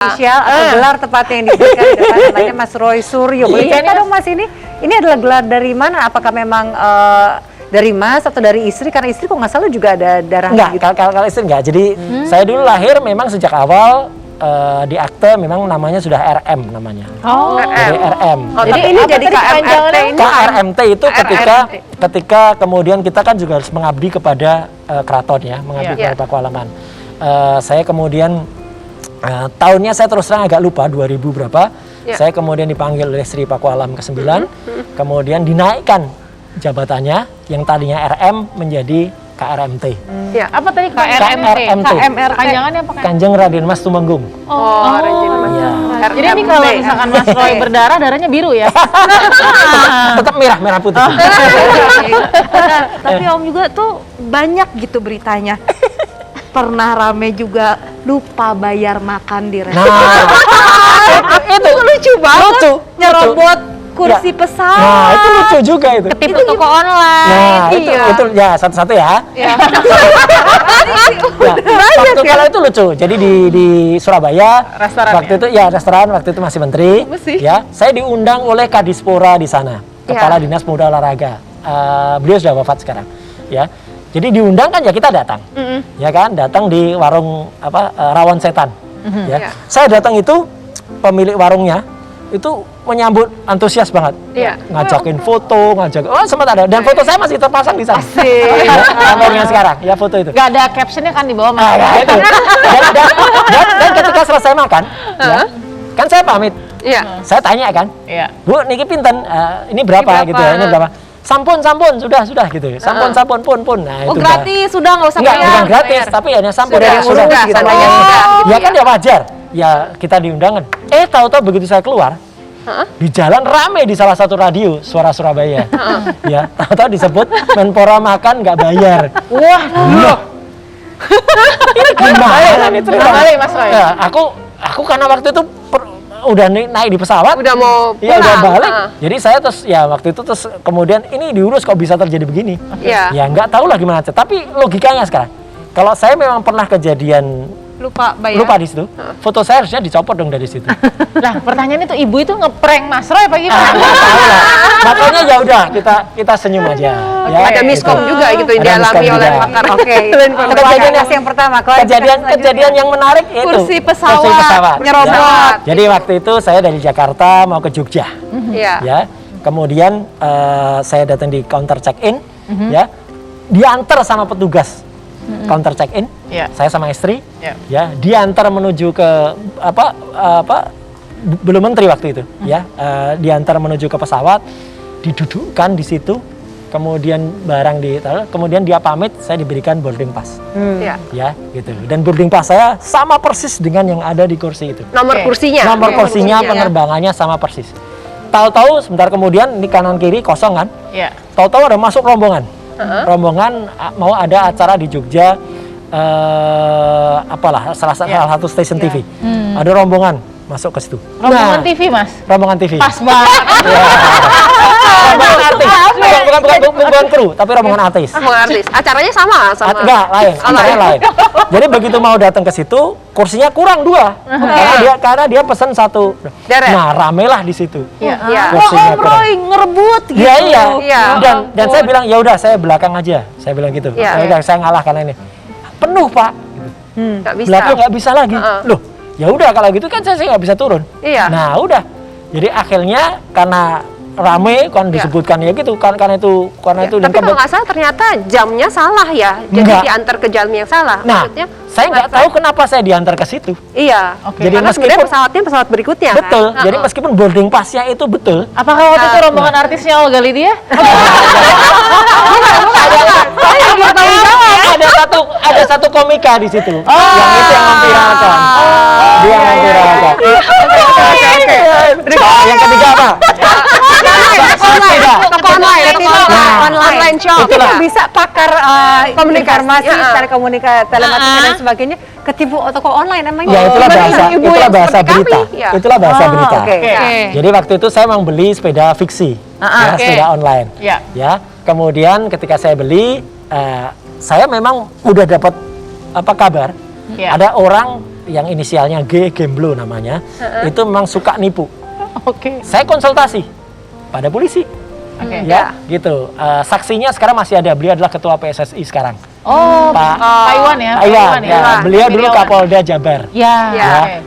Inisial atau gelar tepatnya yang diberikan di depan namanya Mas Roy Suryo. Boleh cerita dong Mas, ini adalah gelar dari mana? Apakah memang dari Mas atau dari istri? Karena istri kok nggak salah juga ada darah Enggak, gitu. kalau istri enggak. Jadi saya dulu lahir memang sejak awal di akte memang namanya sudah RM namanya. Oh, Jadi RM. Oh, tapi ini jadi KMRT ini. KRMT itu ketika kemudian kita kan juga harus mengabdi kepada keraton ya, mengabdi kepada Pakualaman. Saya kemudian tahunnya saya terus terang agak lupa 2000 berapa. Saya kemudian dipanggil oleh Sri Pakualam ke-9, kemudian dinaikkan jabatannya yang tadinya RM menjadi KRMT. Ya, apa tadi KRMT? Panjangannya apa? Kanjeng Raden Mas Tumenggung. Raden Mas. Iya. Jadi ini kalau misalkan Mas Roy berdarah, darahnya biru ya? Tetap merah putih. Tapi Om juga tuh banyak gitu beritanya. Pernah rame juga lupa bayar makan di restoran. Nah, itu lucu banget. Lucu. Nyerobot kursi pesawat. Nah, itu lucu juga itu. Ketipu toko online. Nah, itu ya satu-satu ya. Waktu kalau itu lucu. Jadi di Surabaya Restoran waktu itu ya restoran waktu itu masih menteri. Ya, saya diundang oleh Kadispora di sana, Kepala Dinas Pemuda Olahraga. Beliau sudah wafat sekarang. Ya. Jadi diundang kan ya kita datang. Ya kan, datang di warung Rawon Setan. Ya. Saya datang itu pemilik warungnya itu menyambut antusias banget. Ngajakin foto, sempat ada. Dan foto saya masih terpasang di sana. Nomornya sekarang, ya foto itu. Gak ada captionnya kan di bawah Mas? Itu. Dan ketika selesai makan, ya, kan saya pamit. Saya tanya kan, Bu, niki pinten, ini berapa gitu ya, ini berapa? Sampun, sudah gitu. Sampun, pun. Nah, itu Gratis, sudah nggak usah enggak, bayar. bukan gratis, tapi hanya sampun. Sudah, Gitu. Ya kan ya wajar. Ya kita diundangan. Tahu-tahu begitu saya keluar, di jalan rame di salah satu radio Suara Surabaya. Ya, tahu-tahu disebut Menpora makan nggak bayar. Wah, Ini gimana nih ceritanya? balik Mas Roy. Ya, aku karena waktu itu udah naik di pesawat, udah mau pulang. Ya udah balik. Jadi saya terus ya waktu itu terus kemudian ini diurus kok bisa terjadi begini. Ya nggak tahu lah gimana. Tapi logikanya sekarang, kalau saya memang pernah kejadian lupa di situ, foto saya harusnya dicopot dong dari situ. Lah, pertanyaan itu ibu itu ngeprank Mas Roy apa gimana? Nggak tahu lah. Makanya ya udah kita senyum aja. Ya, Ada miskom juga gitu yang Ada dialami miskom oleh juga. pakar. Oke. Kejadian yang pertama. Kejadian yang menarik itu Kursi pesawat. Nyerobot. Jadi waktu itu saya dari Jakarta mau ke Jogja. Ya. Kemudian saya datang di counter check-in, ya. Diantar sama petugas counter check-in. Saya sama istri. Ya, diantar menuju ke belum menteri waktu itu, ya. Diantar menuju ke pesawat, didudukkan di situ. Kemudian barang ditaruh, kemudian dia pamit, saya diberikan boarding pass. Ya, gitu. Dan boarding pass saya sama persis dengan yang ada di kursi itu. Nomor kursinya. Nomor kursinya, penerbangannya sama persis. Tahu-tahu sebentar kemudian di kanan kiri kosong kan? Tahu-tahu ada masuk rombongan. Rombongan mau ada acara di Jogja, salah satu stasiun TV. Ada rombongan masuk ke situ. Rombongan TV Mas? Rombongan TV. Pas banget. Rombongan artis. Bukan kru, tapi rombongan artis. Artis. Acaranya sama. Enggak, lain. Acaranya lain. Jadi begitu mau datang ke situ, kursinya kurang 2. Karena dia pesan 1. Nah, ramelah di situ. Kursinya Om Roy ngerebut gitu. Iya. Dan saya bilang, ya udah saya belakang aja. Saya bilang gitu. Saya ngalah karena ini. Penuh, Pak. Nggak bisa. Belakang nggak bisa lagi. Loh, ya udah kalau gitu kan saya nggak bisa turun. Nah, udah. Jadi akhirnya karena rame kan disebutkan ya gitu karena itu dan tapi kalau nggak salah ternyata jamnya salah ya, jadi diantar ke jam yang salah. Nah, maksudnya saya nggak tahu kenapa saya diantar ke situ. Jadi karena sebenarnya pesawat berikutnya betul kan? Jadi meskipun boarding passnya itu betul. Apakah waktu itu rombongan artisnya Olga Lydia? Ada satu komika di situ yang itu yang memviralkan. Dia yang memviralkan. Yang ketiga apa? Online shop. Itu bisa pakar informasi, telematika dan sebagainya ketipu toko online emangnya. Ya itulah bahasa berita. Itulah bahasa berita. Jadi waktu itu saya mau beli sepeda fiksi, sepeda online. Ya, kemudian ketika saya beli, saya memang udah dapat kabar Iya. Ada orang yang inisialnya G, Gemblo namanya, itu memang suka nipu. Oke. Saya konsultasi pada polisi. Oke. Ya, gitu. Saksinya sekarang masih ada. Beliau adalah ketua PSSI sekarang. Oh, Pak Pak Iwan ya? Pak Iwan, Pak Iwan ya. Beliau dulu Iryawan. Kapolda Jabar. Ya, Ya. oke.